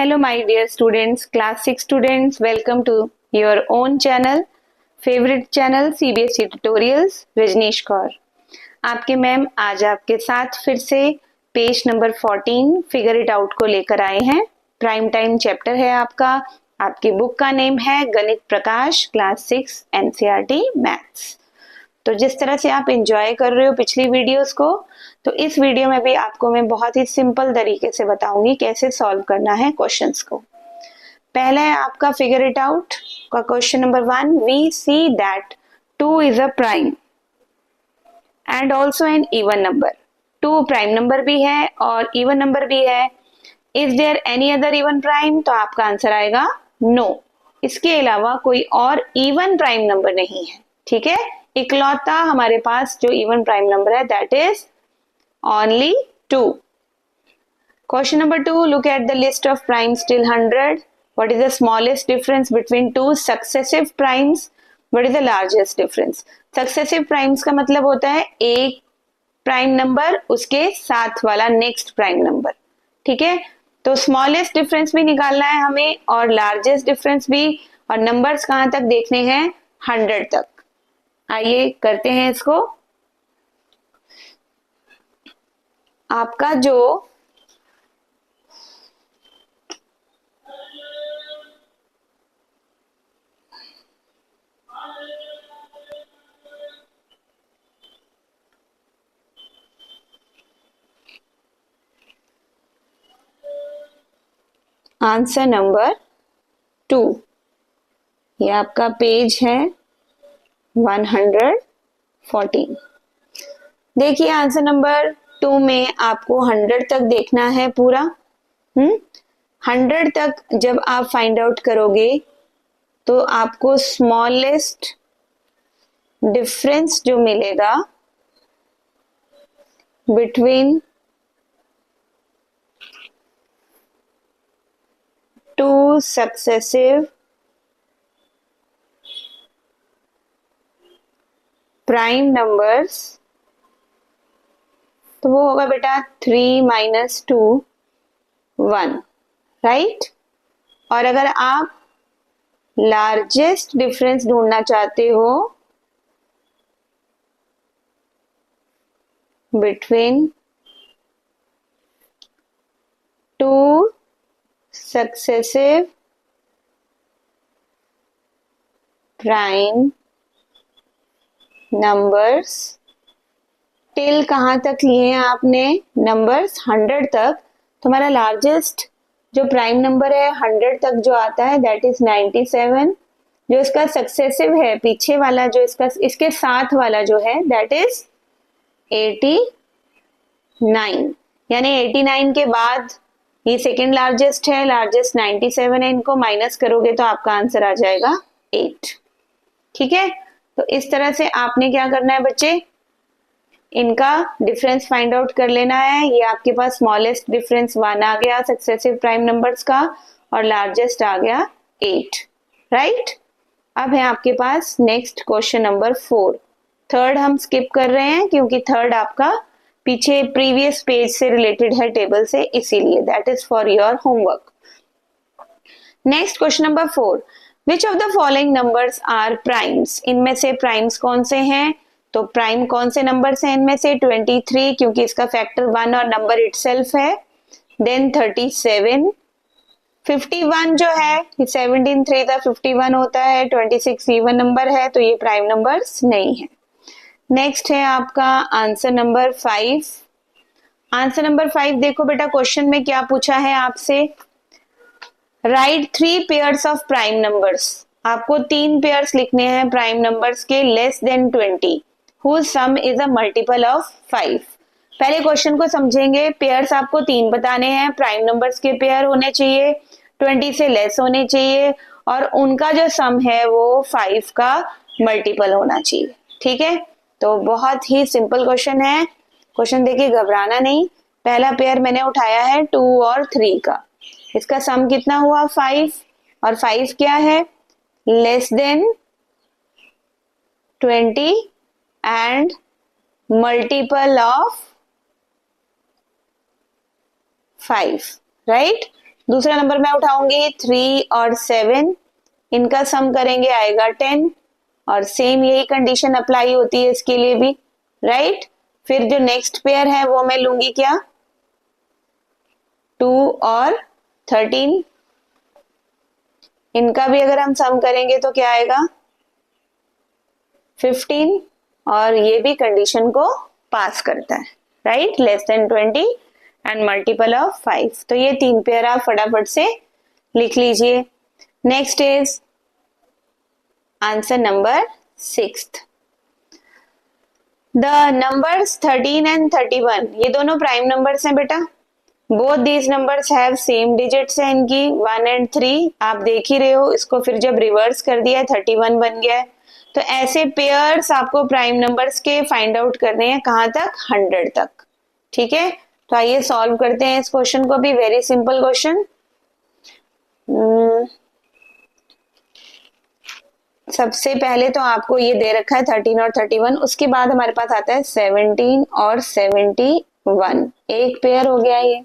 Hello my dear students, class 6 students, welcome to your own channel, favorite channel CBSE Tutorials, Rajneesh Kaur. आपके ma'am आज आपके साथ फिर से page number 14 figure it out को लेकर आए हैं। प्राइम टाइम चैप्टर है आपका। आपकी बुक का नेम है गणित प्रकाश क्लास 6 NCERT मैथ्स। तो जिस तरह से आप एंजॉय कर रहे हो पिछली वीडियोस को, तो इस वीडियो में भी आपको मैं बहुत ही सिंपल तरीके से बताऊंगी कैसे सॉल्व करना है क्वेश्चंस को। पहला है आपका फिगर इट आउट का question number 1। We see that 2 is a prime and also an even number. 2 prime number भी है और इवन नंबर भी है। Is there any other even prime? तो आपका आंसर आएगा नो। इसके अलावा कोई और इवन प्राइम नंबर नहीं है। ठीक है, इकलौता हमारे पास जो इवन प्राइम नंबर है that is only 2. Question number 2, look at the list of primes till 100. What is the smallest difference between two successive primes? What is the largest difference? Successive primes का मतलब होता है एक prime number उसके साथ वाला next prime number. ठीक है, तो स्मॉलेस्ट डिफरेंस भी निकालना है हमें और लार्जेस्ट डिफरेंस भी, और नंबर्स कहाँ तक देखने हैं? 100 तक। आइए करते हैं इसको। आपका जो आंसर नंबर 2, ये आपका पेज है 114। देखिए आंसर नंबर 2 में आपको 100 तक देखना है पूरा। 100 तक जब आप फाइंड आउट करोगे तो आपको स्मॉलेस्ट डिफरेंस जो मिलेगा between two successive prime numbers, तो वो होगा बेटा 3 - 2 1, राइट। और अगर आप लार्जेस्ट डिफरेंस ढूंढना चाहते हो between two successive prime numbers, till कहाँ तक लिए हैं आपने? नंबर्स 100 तक। तो हमारा लार्जेस्ट जो प्राइम नंबर है 100 तक जो आता है दैट इज 97। जो इसका सक्सेसिव है पीछे वाला, जो इसका इसके साथ वाला जो है दैट इज 89। यानी 89 के बाद ये सेकेंड लार्जेस्ट है, लार्जेस्ट 97 है। इनको माइनस करोगे तो आपका आंसर आ जाएगा 8। ठीक है, तो इस तरह से आपने क्या करना है बच्चे, इनका डिफरेंस फाइंड आउट कर लेना है। ये आपके पास स्मॉलेस्ट डिफरेंस 1 आ गया सक्सेसिव प्राइम नंबर्स का और लार्जेस्ट आ गया 8, राइट। अब है आपके पास नेक्स्ट क्वेश्चन नंबर 4। थर्ड हम स्किप कर रहे हैं क्योंकि थर्ड आपका पीछे प्रीवियस पेज से रिलेटेड है टेबल से, इसीलिए that is for your homework. Next question number 4, which of the following numbers are primes? इनमें से प्राइम्स कौन से हैं? तो प्राइम कौन से नंबर्स हैं इनमें से? 23 क्योंकि इसका फैक्टर 1 और नंबर इटसेल्फ है। देन 37, 51 जो है 17 3 51 होता है। 26 इवन नंबर है तो ये प्राइम नंबर्स नहीं है। नेक्स्ट है आपका आंसर नंबर 5। आंसर नंबर 5 देखो बेटा, क्वेश्चन में क्या पूछा है आपसे? Right 3 pairs of prime numbers. आपको 3 पेयर्स लिखने हैं प्राइम नंबर्स के less than 20 whose sum is a multiple of 5। पहले क्वेश्चन को समझेंगे। पेयर्स आपको 3 बताने हैं, प्राइम नंबर्स के पेयर होने चाहिए, 20 से लेस होने चाहिए और उनका जो सम है वो 5 का मल्टीपल होना चाहिए। ठीक है, तो बहुत ही सिंपल क्वेश्चन है। क्वेश्चन देखिए, घबराना नहीं। पहला पेयर मैंने उठाया है 2 और 3 का, इसका सम कितना हुआ? 5, और 5 क्या है? Less than 20 and multiple of 5, right? दूसरा नंबर मैं उठाऊंगी 3 और 7, इनका सम करेंगे आएगा 10, और सेम यही कंडीशन अप्लाई होती है इसके लिए भी, राइट। फिर जो नेक्स्ट पेयर है वो मैं लूंगी क्या, 2 और 13, इनका भी अगर हम सम करेंगे तो क्या आएगा 15, और ये भी कंडीशन को पास करता है, right, less than 20 and multiple of 5। तो ये 3 पेयर आप फटाफट से लिख लीजिए। Next is answer number 6। The numbers 13 and 31, ये दोनों प्राइम नंबर्स हैं बेटा। Both these numbers have same digits है इनकी 1 एंड 3, आप देख ही रहे हो। इसको फिर जब रिवर्स कर दिया 31 बन गया है। तो ऐसे पेयर्स आपको प्राइम नंबर्स के फाइंड आउट करने हैं, कहां तक, 100 तक, ठीक है। तो आइए सॉल्व करते हैं इस क्वेश्चन को भी, वेरी सिंपल क्वेश्चन। सबसे पहले तो आपको ये दे रखा है 13 और 31, उसके बाद हमारे पास आता है 17 और 71, एक पेयर हो गया ये।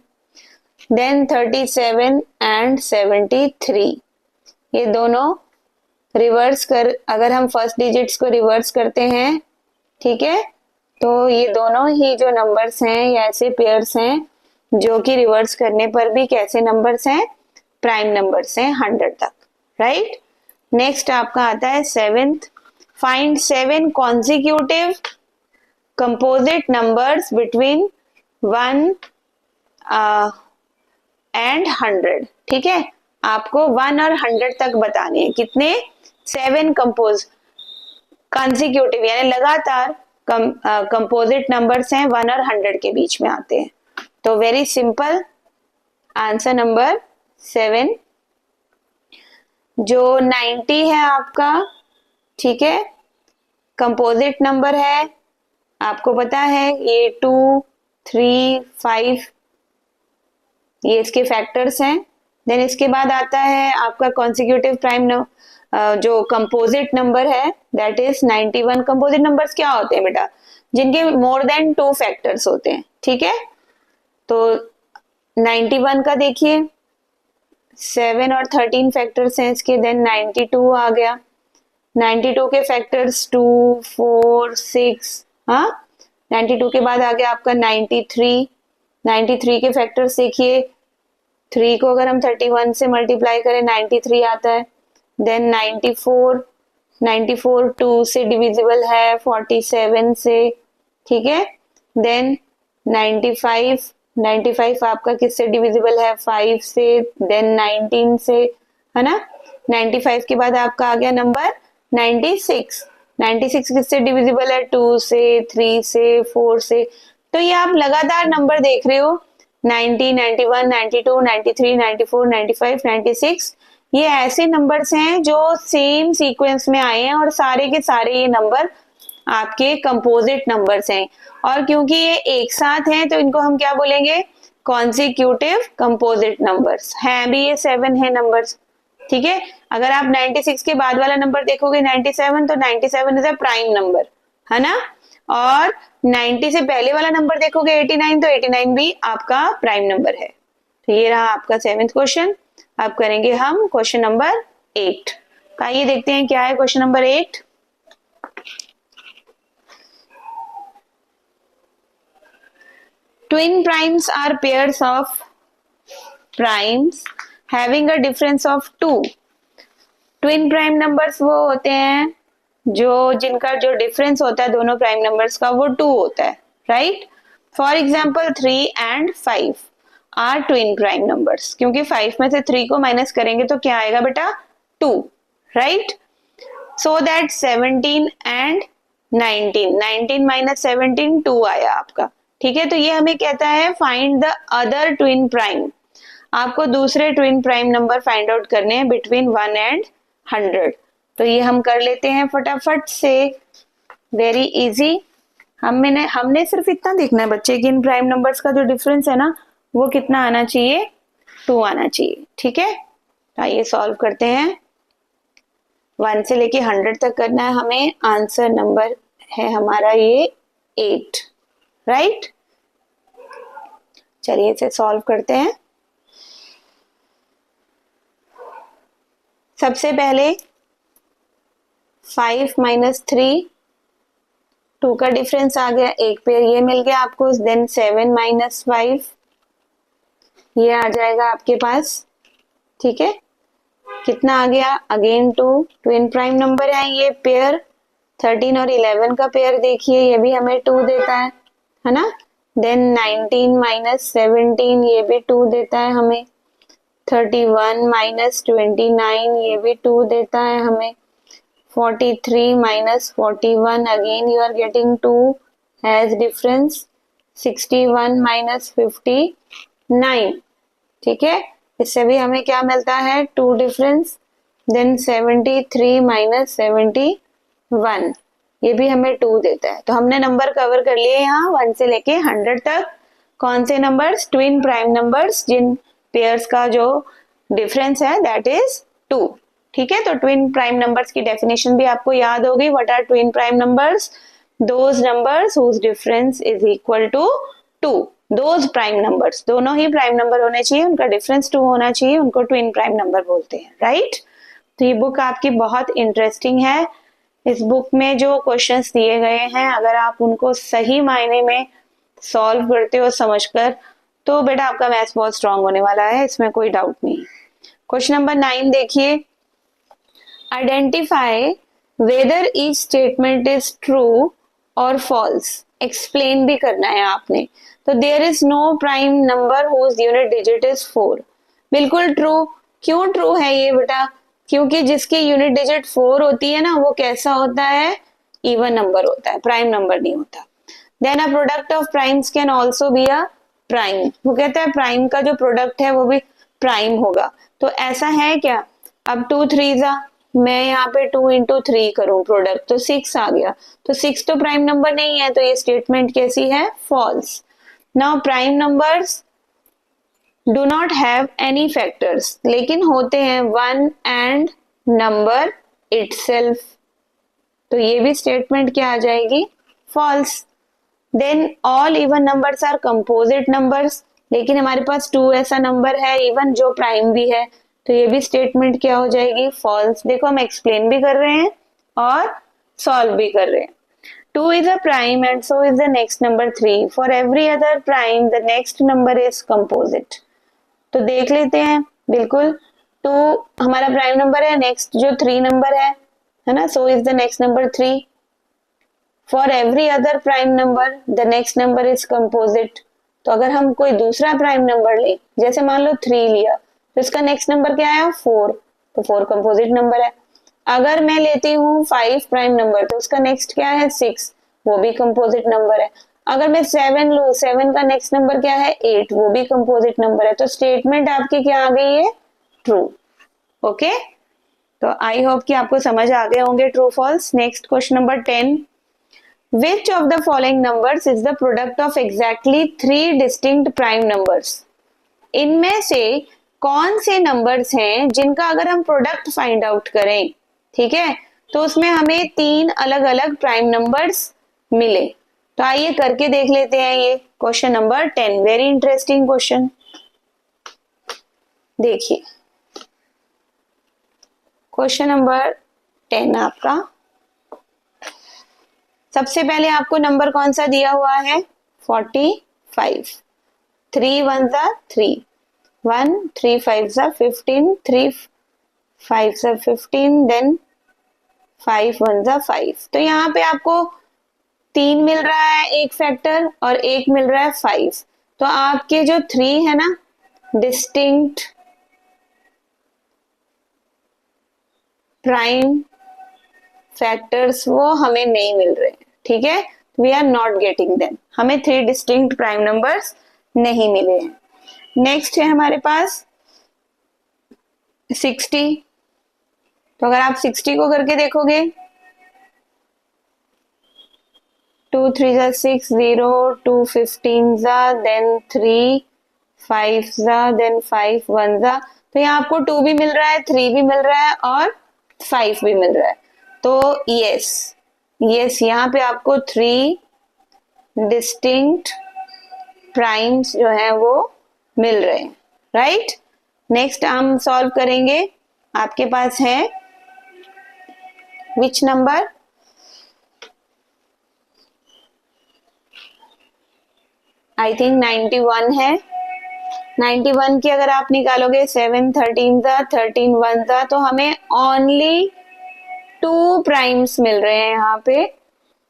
देन 37 एंड 73, ये दोनों रिवर्स कर, अगर हम फर्स्ट डिजिट्स को रिवर्स करते हैं, ठीक है, तो ये दोनों ही जो नंबर्स हैं ये ऐसे पेयर्स हैं जो कि रिवर्स करने पर भी कैसे नंबर्स हैं, प्राइम नंबर्स हैं 100 तक, राइट। नेक्स्ट आपका आता है 7th, find 7 consecutive composite numbers between 1 and 100, ठीक है। आपको 1 और 100 तक बताने हैं, कितने, 7 कॉन्जिक्यूटिव यानी लगातार कंपोजिट नंबर्स हैं 1 और 100 के बीच में आते हैं। तो वेरी सिंपल, आंसर नंबर 7। जो 90 है आपका, ठीक है, कंपोजिट नंबर है, आपको पता है ये 2, 3, 5 ये इसके फैक्टर्स हैं। देन इसके बाद आता है आपका कॉन्सिक्यूटिव प्राइम जो कंपोजिट नंबर है, दैट इज 91। कंपोजिट नंबर्स क्या होते हैं बेटा, जिनके मोर देन 2 फैक्टर्स होते हैं, ठीक है। तो 91 का देखिए 7 और 13 फैक्टर्स हैं इसके, देन 92 आ गया, 92 के फैक्टर्स 2, 4, 6, हाँ। 92 के बाद आ गया आपका 93, 93 के फैक्टर्स देखिए, 3 को अगर हम 31 से मल्टीप्लाई करें 93 आता है। देन 94, 94 2 से डिविजिबल है 47 से, ठीक है। देन 95, 95 आपका किससे डिविजिबल है, 5 से, देन 19 से, है ना। 95 के बाद आपका आ गया नंबर 96, 96 किससे डिविजिबल है, 2 से, 3 से, 4 से। तो ये आप लगातार नंबर देख रहे हो, 90, 91, 92, 93, 94, 95, 96, ये ऐसे नंबर्स हैं जो सेम सीक्वेंस में आए हैं और सारे के सारे ये नंबर आपके कंपोजिट नंबर्स हैं। और क्योंकि ये एक साथ हैं तो इनको हम क्या बोलेंगे, कॉन्सिक्यूटिव कंपोजिट नंबर्स हैं भी, ये 7 है नंबर्स, ठीक है। अगर आप 96 के बाद वाला नंबर देखोगे 97, तो 97 इज अ प्राइम नंबर, है ना। और 90 से पहले वाला नंबर देखोगे 89, तो 89 भी आपका प्राइम नंबर है। तो ये रहा आपका 7th क्वेश्चन। अब करेंगे हम क्वेश्चन नंबर 8। तो आइए देखते हैं क्या है question number 8। Twin primes are pairs of primes having a difference of 2. Twin prime numbers वो होते हैं जो जिनका जो डिफरेंस होता है दोनों प्राइम नंबर्स का वो 2 होता है, right. For example 3 and 5 are twin prime numbers, क्योंकि 5 में से 3 को माइनस करेंगे तो क्या आएगा बेटा, 2, right. So that 17 and 19, 19 minus 17 2 आया आपका, ठीक है। तो ये हमें कहता है find the other twin prime, आपको दूसरे twin prime number find out करने हैं बिटवीन 1 and 100। तो ये हम कर लेते हैं फटाफट से, वेरी इजी। हमने सिर्फ इतना देखना है बच्चे कि इन प्राइम नंबर्स का जो डिफरेंस है ना वो कितना आना चाहिए, 2 आना चाहिए, ठीक है। आइए सॉल्व करते हैं, 1 से लेके 100 तक करना है हमें। आंसर नंबर है हमारा ये 8, राइट। चलिए इसे सॉल्व करते हैं। सबसे पहले 5 माइनस 3, 2 का डिफरेंस आ गया, एक पेयर ये मिल गया आपको, देन 7 माइनस 5 ये आ जाएगा आपके पास, ठीक है। कितना आ गया, अगेन 2, ट्विन प्राइम नंबर है ये पेयर, 13 और 11 का पेयर देखिए, ये भी हमें 2 देता है ना। देन 19 माइनस 17 ये भी 2 देता है हमें, 31 माइनस 29 ये भी 2 देता है हमें, 43 minus 41 again you are getting 2 has difference, 61 minus 59, ठीक है। इससे भी हमें क्या मिलता है, 2 डिफरेंस। देन 73 माइनस 71 ये भी हमें 2 देता है। तो हमने नंबर कवर कर लिए यहाँ 1 से लेके 100 तक। कौन से नंबर्स, ट्विन प्राइम नंबर्स, जिन पेयर्स का जो डिफरेंस है दैट इज 2, ठीक है। तो ट्विन प्राइम नंबर्स की डेफिनेशन भी आपको याद होगी। What are twin prime numbers, those numbers whose difference is equal to 2, those prime numbers, दोनों ही प्राइम नंबर होने चाहिए, उनका डिफरेंस 2 होना चाहिए, उनको ट्विन प्राइम नंबर बोलते हैं, राइट। तो ये बुक आपकी बहुत इंटरेस्टिंग है। इस बुक में जो क्वेश्चंस दिए गए हैं अगर आप उनको सही मायने में सॉल्व करते हो समझकर, तो बेटा आपका मैथ्स बहुत स्ट्रांग होने वाला है, इसमें कोई डाउट नहीं। क्वेश्चन नंबर 9 देखिए, identify whether each statement is true और फॉल्स, एक्सप्लेन भी करना है आपने। तो there is no prime number whose unit digit is 4, बिल्कुल ट्रू। क्यों ट्रू है ये बेटा, क्योंकि जिसकी यूनिट डिजिट 4 होती है ना वो कैसा होता है, इवन नंबर होता है, प्राइम नंबर नहीं होता। Then a product of primes can also be a prime, वो कहता है प्राइम का जो प्रोडक्ट है वो भी प्राइम होगा। तो ऐसा है क्या, अब 2 3 मैं यहाँ पे 2 इंटू 3 करूं प्रोडक्ट तो 6 आ गया, तो 6 तो प्राइम नंबर नहीं है, तो ये स्टेटमेंट कैसी है, false. Now prime numbers do not have any factors, लेकिन होते हैं 1 एंड नंबर इटसेल्फ, तो ये भी स्टेटमेंट क्या आ जाएगी, false. Then all even numbers are composite numbers, लेकिन हमारे पास 2 ऐसा नंबर है इवन जो प्राइम भी है, तो ये भी स्टेटमेंट क्या हो जाएगी, फॉल्स। देखो हम एक्सप्लेन भी कर रहे हैं और सॉल्व भी कर रहे हैं। 2 is a prime and so is the next number 3. For every other prime, the next number is composite. तो देख लेते हैं, बिल्कुल 2 हमारा प्राइम नंबर है, नेक्स्ट जो 3 नंबर है ना, so is the next number 3. For every other prime number, the next number is composite. तो अगर हम कोई दूसरा प्राइम नंबर ले, जैसे मान लो 3 लिया, तो इसका नेक्स्ट नंबर क्या आया, 4, तो 4 कंपोजिट नंबर है। अगर मैं लेती हूँ 5 प्राइम नंबर, तो उसका नेक्स्ट क्या है, 6, वो भी कंपोजिट नंबर है। अगर मैं 7 लूँ, 7 का नेक्स्ट नंबर क्या है, 8, वो भी कंपोजिट नंबर है। तो स्टेटमेंट आपकी क्या आ गई है, ट्रू। ओके, तो आई होप कि आपको समझ आ गए होंगे true false. Next question number 10, Which of the following numbers is the product of exactly 3 distinct prime numbers? इनमें से कौन से नंबर्स हैं जिनका अगर हम प्रोडक्ट फाइंड आउट करें, ठीक है, तो उसमें हमें 3 अलग अलग प्राइम नंबर्स मिले। तो आइए करके देख लेते हैं ये question number 10, very interesting question. देखिए क्वेश्चन नंबर 10 आपका, सबसे पहले आपको नंबर कौन सा दिया हुआ है, 45, 3 1 3, 1 3 5 15, 3 5 15, देन 5 1 5। तो यहाँ पे आपको 3 मिल रहा है एक फैक्टर और एक मिल रहा है 5, तो आपके जो 3 है ना डिस्टिंक्ट प्राइम फैक्टर्स वो हमें नहीं मिल रहे, ठीक है, we are not getting them, हमें 3 डिस्टिंक्ट प्राइम नंबर्स नहीं मिले हैं। नेक्स्ट है हमारे पास 60, तो अगर आप 60 को करके देखोगे, 2 3 6 0, 2 15 देन 3 5 देन 5 1, तो यहाँ आपको 2 भी मिल रहा है, 3 भी मिल रहा है और 5 भी मिल रहा है। तो यस यहाँ पे आपको 3 डिस्टिंक्ट प्राइम्स जो है वो मिल रहे हैं, राइट। नेक्स्ट हम सॉल्व करेंगे आपके पास है विच नंबर, आई थिंक 91 है। 91 की अगर आप निकालोगे 7 13 था, 13 1 था, तो हमें ओनली 2 प्राइम्स मिल रहे हैं यहाँ पे।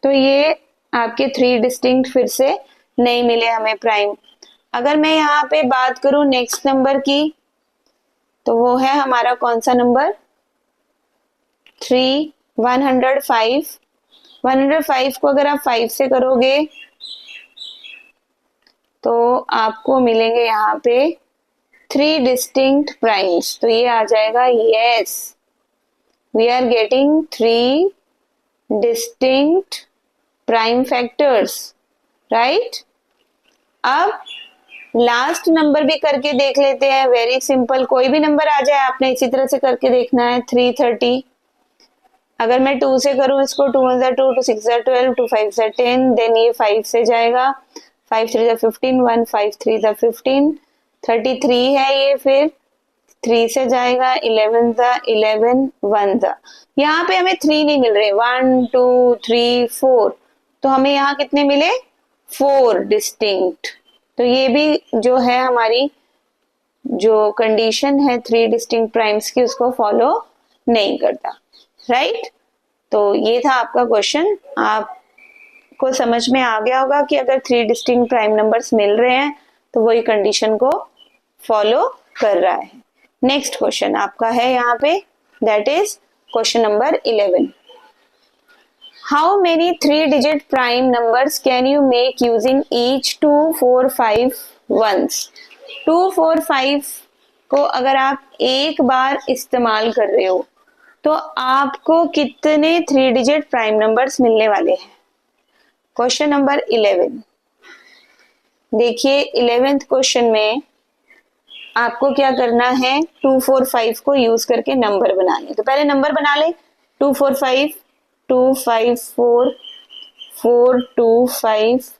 तो ये आपके 3 डिस्टिंक्ट फिर से नहीं मिले हमें प्राइम। अगर मैं यहाँ पे बात करूं नेक्स्ट नंबर की, तो वो है हमारा कौन सा नंबर, 3 105। 105 को अगर आप 5 से करोगे तो आपको मिलेंगे यहाँ पे 3 डिस्टिंक्ट प्राइम्स। तो ये आ जाएगा yes, we are getting 3 distinct prime factors, right. अब लास्ट नंबर भी करके देख लेते हैं, वेरी सिंपल, कोई भी नंबर आ जाए आपने इसी तरह से करके देखना है। 330 अगर मैं 2 से करूं इसको, 2 1 2, 2 6 12, 2 5 10, देन ये 5 से जाएगा, 5 3 15, 1 5 3 15, 33 है ये, फिर 3 से जाएगा, 11 11, 1 यहाँ पे हमें 3 नहीं मिल रहे, 1 2 3 4, तो हमें यहाँ कितने मिले, 4 डिस्टिंक्ट। तो ये भी जो है हमारी जो कंडीशन है 3 डिस्टिंक्ट प्राइम्स की, उसको फॉलो नहीं करता, राइट। तो ये था आपका क्वेश्चन, आपको समझ में आ गया होगा कि अगर 3 डिस्टिंक्ट प्राइम नंबर्स मिल रहे हैं तो वही कंडीशन को फॉलो कर रहा है। नेक्स्ट क्वेश्चन आपका है यहाँ पे, that is question number 11। How many 3 digit prime numbers can you make using each 2 4 5 1s। 2 4 5 को अगर आप एक बार इस्तेमाल कर रहे हो तो आपको कितने 3 डिजिट प्राइम नंबर्स मिलने वाले हैं। क्वेश्चन नंबर 11 देखिए, 11th क्वेश्चन में आपको क्या करना है, 2 4 5 को यूज करके नंबर बनाने। तो पहले नंबर बना ले, 2 4 5, 2 5 4, 4 2 5,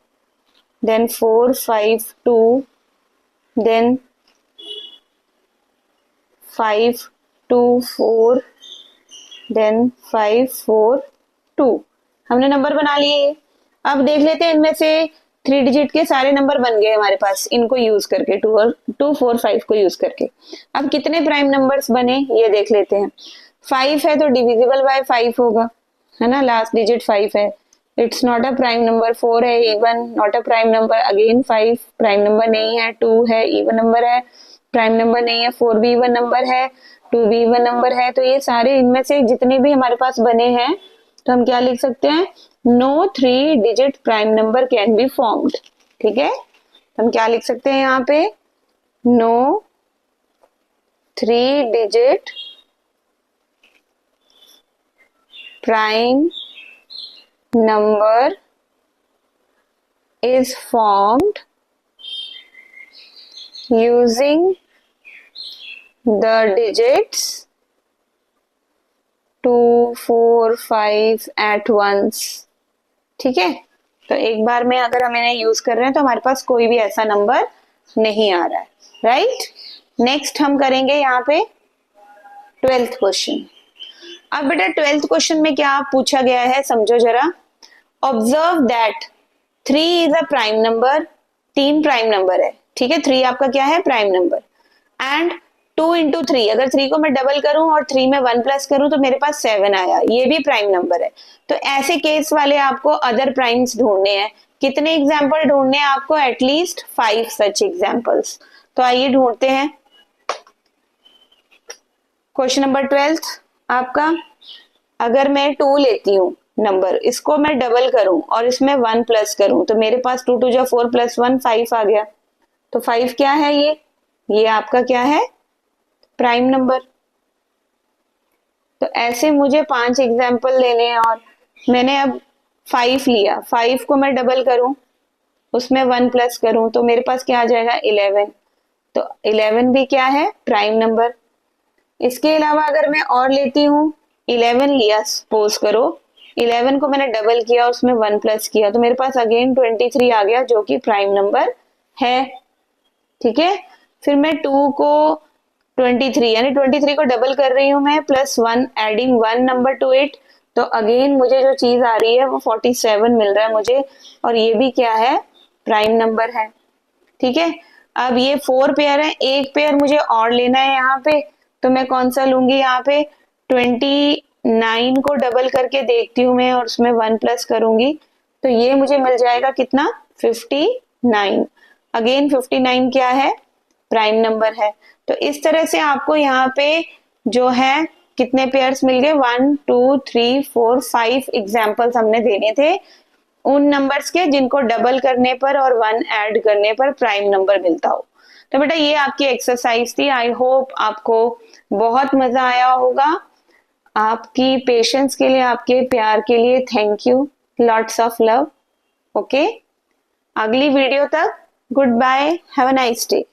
देन 4 5 2, देन 5 2 4, देन 5 4 2। हमने नंबर बना लिए। अब देख लेते हैं इनमें से 3 डिजिट के सारे नंबर बन गए हमारे पास, इनको यूज करके 2 4 5 को यूज करके। अब कितने प्राइम नंबर्स बने ये देख लेते हैं। 5 है तो डिविजिबल बाय 5 होगा, है ना, लास्ट डिजिट 5 है, it's not a prime number. 4 है even, not a prime number, again 5 prime number नहीं है। 2 है इवन नंबर है, प्राइम नंबर नहीं है। 4 भी इवन नंबर है, 2 भी इवन नंबर है। तो ये सारे इनमें से जितने भी हमारे पास बने हैं, तो हम क्या लिख सकते हैं, no 3 digit prime number can be formed. ठीक है, हम क्या लिख सकते हैं यहाँ पे, no 3 digit prime number is formed using the digits 2 4 5 at once। ठीक है, तो एक बार में अगर हम इन्हें यूज कर रहे हैं तो हमारे पास कोई भी ऐसा नंबर नहीं आ रहा है, राइट। नेक्स्ट हम करेंगे यहाँ पे 12th क्वेश्चन। अब बेटा 12th क्वेश्चन में क्या पूछा गया है समझो जरा। Observe that 3 is a prime number, 3 prime number है। ठीक है, 3 आपका क्या है, प्राइम नंबर। एंड 2 इंटू 3, अगर 3 को मैं डबल करूं और 3 में 1 प्लस करूं तो मेरे पास 7 आया, ये भी प्राइम नंबर है। तो ऐसे केस वाले आपको अदर प्राइम्स ढूंढने हैं। कितने एग्जाम्पल ढूंढने हैं आपको, एटलीस्ट 5 सच एग्जाम्पल्स। तो आइए ढूंढते हैं। क्वेश्चन नंबर 12 आपका, अगर मैं 2 लेती हूँ नंबर, इसको मैं डबल करूं और इसमें 1 प्लस करूं तो मेरे पास 2 2 4 प्लस 1 5 आ गया। तो 5 क्या है, ये आपका क्या है, प्राइम नंबर। तो ऐसे मुझे 5 एग्जाम्पल लेने हैं और मैंने अब 5 लिया, 5 को मैं डबल करूं, उसमें 1 प्लस करूं तो मेरे पास क्या आ जाएगा, 11। तो 11 भी क्या है, प्राइम नंबर। इसके अलावा अगर मैं और लेती हूँ, 11 लिया सपोज करो, 11 को मैंने डबल किया, उसमें 1 प्लस किया, तो मेरे पास अगेन 23 आ गया जो कि प्राइम नंबर है। ठीक है, फिर मैं 2 को 23, यानी 23 को डबल कर रही हूं मैं, +1 एडिंग 1 नंबर टू इट, तो अगेन मुझे जो चीज आ रही है वो 47 मिल रहा है मुझे, और ये भी क्या है, प्राइम नंबर है। ठीक है, अब ये 4 पेयर है, एक पेयर मुझे और लेना है यहाँ पे, तो मैं कौन सा लूंगी यहाँ पे, 29 को डबल करके देखती हूँ मैं और उसमें 1 प्लस करूंगी, तो ये मुझे मिल जाएगा कितना, 59। अगेन 59 क्या है, प्राइम नंबर है। तो इस तरह से आपको यहाँ पे जो है कितने पेयर्स मिल गए, 1 2 3 4 5 एग्जाम्पल्स हमने देने थे उन नंबर्स के जिनको डबल करने पर और 1 ऐड करने पर प्राइम नंबर मिलता हो। तो बेटा ये आपकी एक्सरसाइज थी, आई होप आपको बहुत मजा आया होगा। आपकी पेशेंस के लिए, आपके प्यार के लिए thank you, lots of love. Okay, अगली वीडियो तक goodbye, have a nice day.